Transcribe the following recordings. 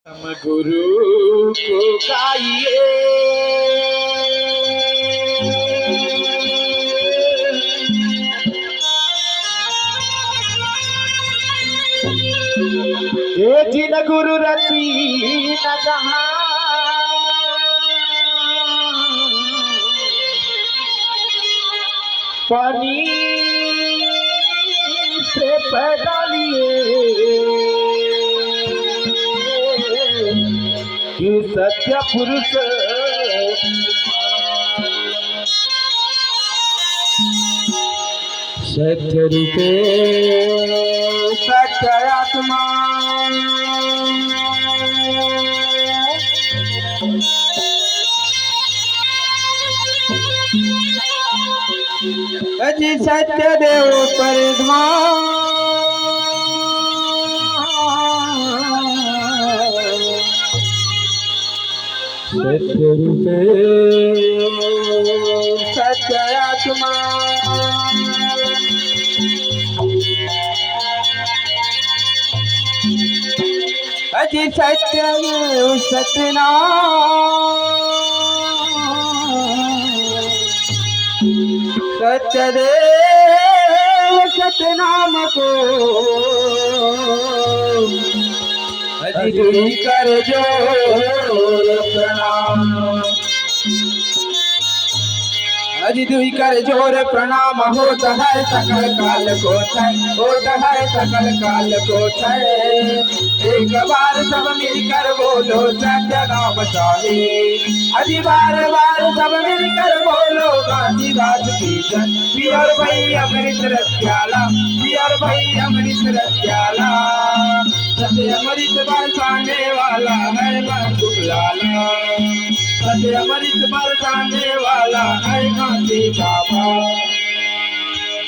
हम गुरु को गाइए ये जिन गुरु रची न जहां पानी से पैदा लिए कि सत्य पुरुष सत्य रूपे सत्य आत्मा अजी सत्य देव परिधान सत्य रूपे सत्य आत्मा अजी सत्य सत्यनाम सत्यदेव सतनाम को अजी दूरी कर जो प्रणाम अजी दूरी कर जोर प्रणाम होता है सकल काल को होता है सकल काल को एक बार सब मिलकर बोलो सत्य नाम साहे अजी बार बार सब मिलकर बोलो गांधी बात की जन पियर भाई अमृत रस्याला पियर भाई अमृत रस्याला सत्य अमृत बरसाने वाला है लाला सत्य अमृत बरसाने वाला है गांधी बाबा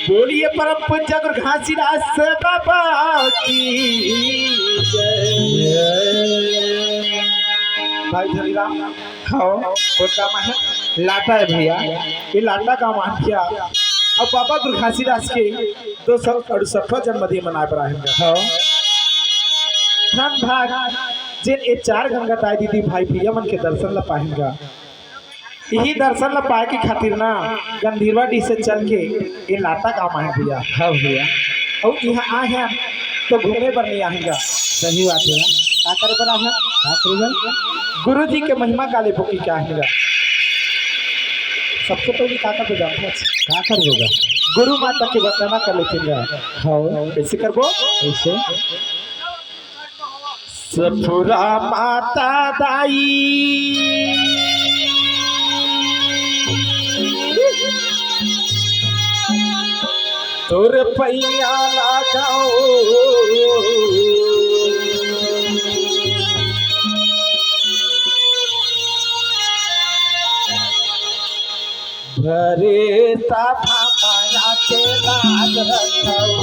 बोलिए परम पूज्य गुरु घासीदास बाबा की जय। भाई धनीराम खाओ और काम है लाटा है भैया ये लाटा का मान किया अब बाबा गुरु घासीदास के 268वां जन्मदिन मना पर आएंगे हाँ धन भाग जिन ये 4 गंगा ताई दीदी भाई भैया मन के दर्शन ला पाएंगा यही दर्शन ला पाए की खातिर ना गंधीरवा डी से चल के ये लाटा काम आए भैया हाँ भैया और यहाँ आए हैं तो घूमने पर नहीं आएंगा सही बात है क्या करे बना है गुरु जी के महिमा काले बुकी क्या आएगा सबसे पहले काका पे जानते हैं क्या कर होगा गुरु माता के बताना कर लेते हाँ ऐसे करबो ऐसे सफुरा माता दाई तोर पैया लगाओ भरे साथा माया के लाज रखाओ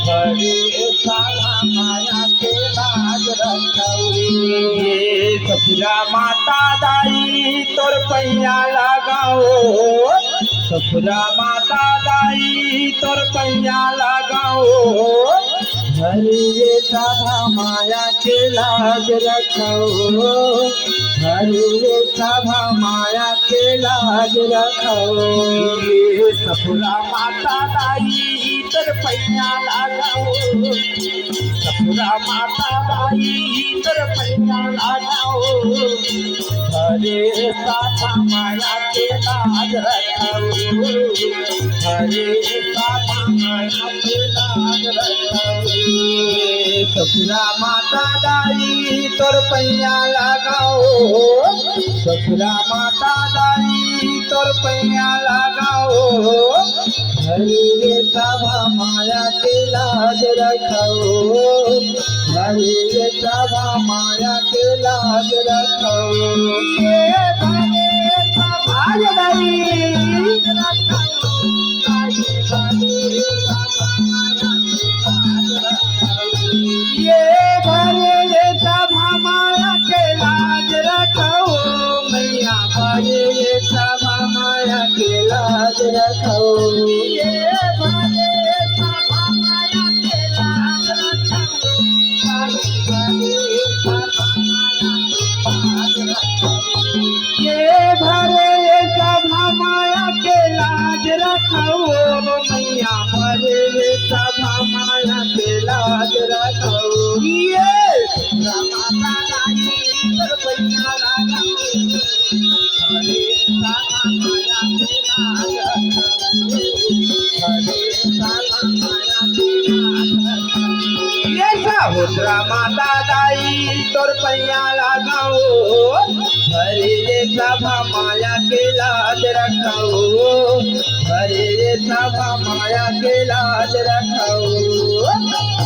भरे साथा माया के लाज रखाओ ये ससुरा माता दाई तोर पैया लगाओ ससुरा माता दाई तोर पैया लगाओ हरे साधा माया के लाज रखाओ हरे साधा माया के लाज रखाओ ये ससुरा माता दाई तोर पैया लगाओ ससुरा माता दाई तोर पैया लगाओ हरे साधा माया के लाज रखाओ हरे साधा माया के लाज रखाओ ससुरा माता दाई तोर पैया लगाओ ससुरा माता दाई तोर पैया लगाओ हरे साधा माया के लाज रखाओ हरे साधा माया के लाज रखाओ ये भरे समाज दाई ये भरे सभा माया के लाज रखाओ मैया भरे सभा माया के लाज रखाओ ये भरे सभा माया के लाज रखाओ तोर पैया लगाओ हरे रे सभा माया के लाज रखाओ हरे रे सभा माया के लाज रखाओ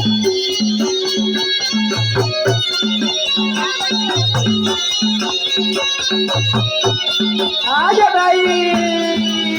आजा भाई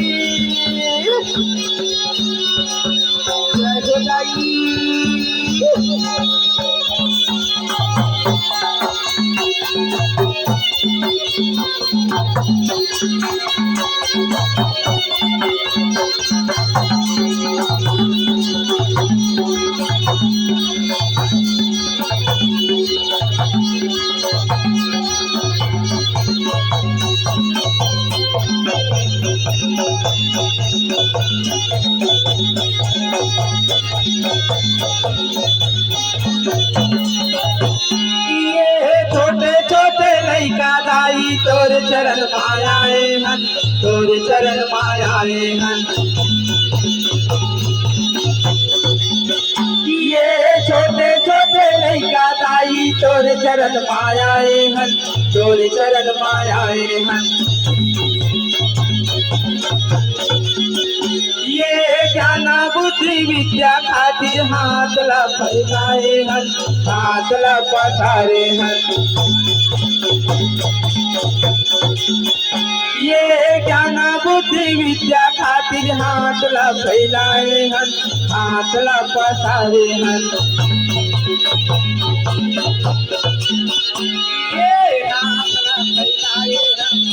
छोटे छोटे लइका दाई तोर चरण मायाए हन तोर चरण मायाए हन ये छोटे छोटे लइका दाई तोर चरण मायाए हन तोर चरण मायाए हन ये ज्ञान बुद्धि विद्या खातिर हाथ ला फैलाए हन हाथ ला पसारे हन ये ज्ञान बुद्धि विद्या खातिर हाथ ला फैलाए हन हाथ ला पसारे हन ये हाथ ला फैलाए हन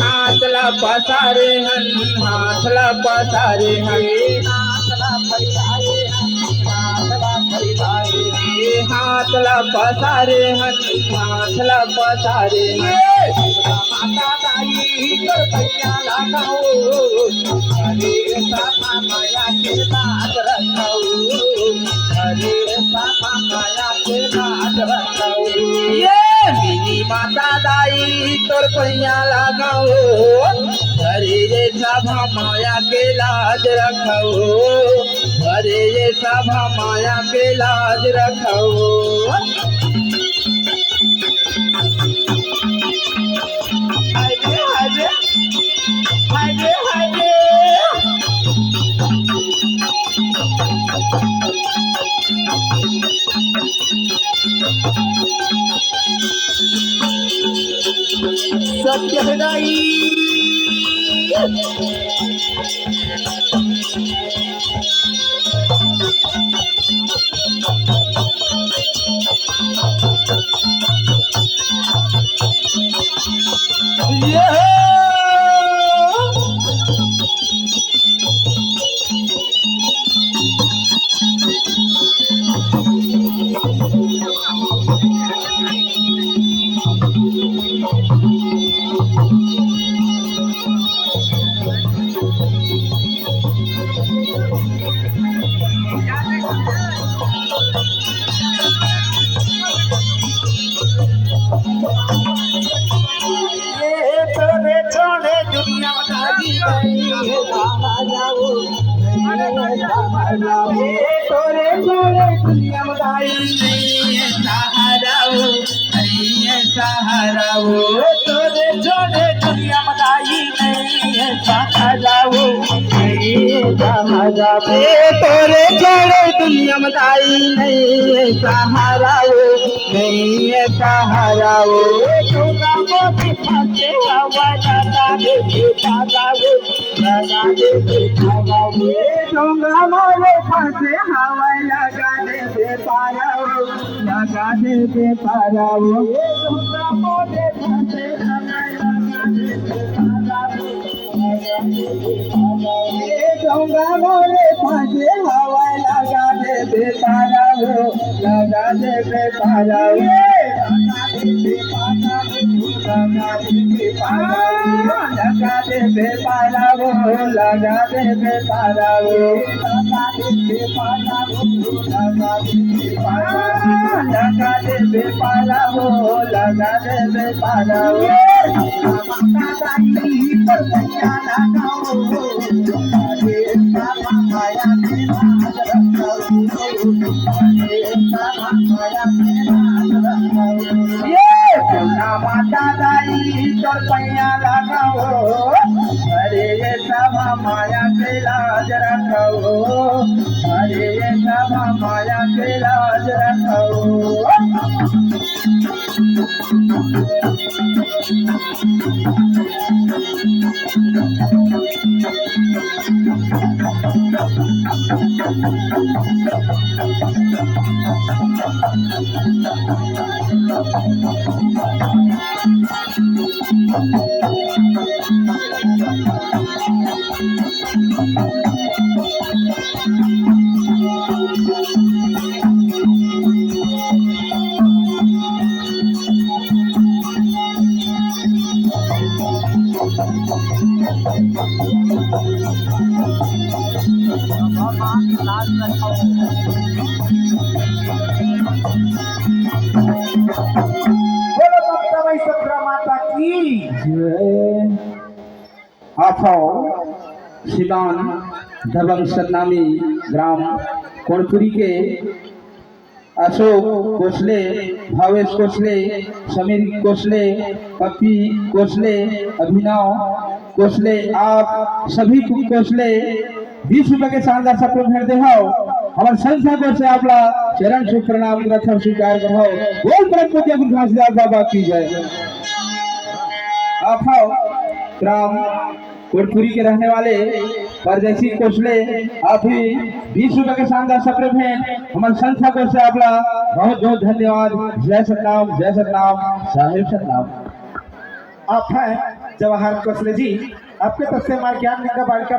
हाथ ला पसारे हन हाथ ला पसारे हन हाथ ला पसारे हन हाथ ला पसारे माता दाई तोर पैया लगाओ हरे सामा माया के लाज रखाओ हरे सामा माया के लाज रखाओ ये मिनी माता दाई तोर पैया लगाओ हरे रे सभा माया के लाज रखाओ हरे रे सभा माया के लाज रखाओ हरे हरे हरे हरे सत्य हृदय तोरे छोड़े दुनिया मदाई नहीं सहाराओ नहीं सहाराओ तोरे छोड़े दुनिया मदाई नहीं सहाराओ नहीं सहाराओ तोरे छोड़े दुनिया मदाई नहीं सहाराओ नहीं सहाराओ छोरा मोती फंसे हवा लगा दे सहाराओ लगा दे सहाराओ छोरा मोरे फंसे हवा लगा दे पाराओ लगा दे पाराओ छोरा मोरे फंसे हवा लगा दे पाराओ छोरा मोरे फंसे हवा लगा दे पाराओ लगा दे पाराओ लगा दे पाराओ लगा दे पाराओ लगा दे पाराओ लगा दे पाराओ माता दाई पर पैया लगाओ हरे सामा माया के लाज रखाओ हरे सामा ये सोना माता दाई तोर पैया लगाओ अरे ये सब माया के लाज रखो अरे ये सब माया के लाज रखो बोलो ममता भाई सत्रा माता की जय। आप सिदान दबंग सतनामी ग्राम कोणपुरी के अशोक कोसले, भावेश कोसले, समीर कोसले, पप्पी कोसले, अभिनव कोसले, आप सभी कोसले 20 रुपये के शानदार सप्रे भेट दे हो हमारे संस्था को से आपला चरण छू प्रणाम ग्रथ स्वीकार करो बोल प्रभु गुरु घासीदास बाबा की जय। आप ग्राम कोटपुरी के रहने वाले परदेसी कोसले आप भी 20 रुपये के शानदार सप्रे भेंट हमारे संस्था को से आपला बहुत बहुत धन्यवाद। जय सतनाम साहिब सतनाम। आप हैं जवाहर कोसले जी, आपके तरफ से हमारे ज्ञान गंगा बालिका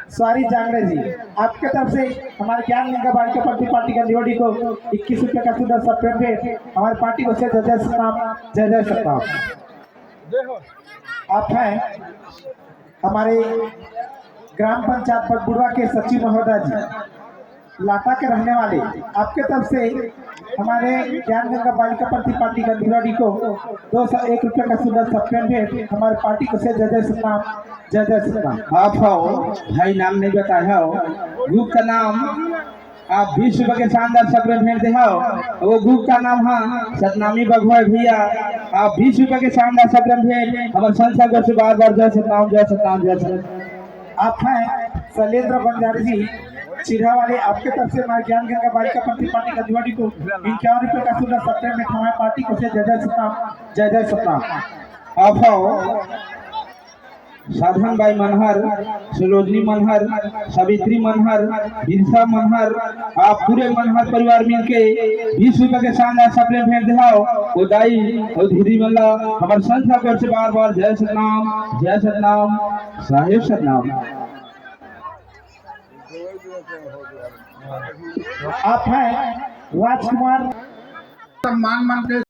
सॉरी जांगड़े जी, आपके तरफ से हमारे ज्ञान गंगा बालिका पार्टी का निवडी को 21 रुपये का सुंदर सप्रे भेंट हमारी पार्टी को से जय सतनाम। आप हैं हमारे ग्राम पंचायत बगबुड़वा के सचिव महोदय जी, लाटा के रहने वाले, आपके तरफ से हमारे ज्ञान गंगा बालिका पार्टी का निवडी को 201 रुपये का सुंदर सप्रेम भेंट हमारे पार्टी को से जय सतनाम। आप भाई नाम नहीं बताया हो, ग्रुप का नाम आप 20 रुपये के शानदार सप्रेम भेंट दे हो, वो ग्रुप का नाम है सतनामी बघवाई भैया, आप 20 रुपये के शानदार सप्रेम भेंट हमारे संस्था को से बार बार जय सतनाम। आप हैं शैलेंद्र बंजारी जी चिढ़ा वाले, आपके तरफ से हमारे ज्ञान गंगा बालिका पार्टी का दिवाली को 51 रुपये का सुंदर सप्रेम भेंट हमारे पार्टी को से जय सतनाम। आप साधन बाई मनहर, सरोजनी मनहर, सावित्री मनहर, बिरसा मनहर, आप पूरे मनहर परिवार मिलके 20 रुपये के शानदार सप्रे भेंट दिखाओ वो दाई और धीरी मल्ला हमारे संस्था को से बार बार जय सतनाम साहिब सतनाम। आप हैं राजकुमार सम्मान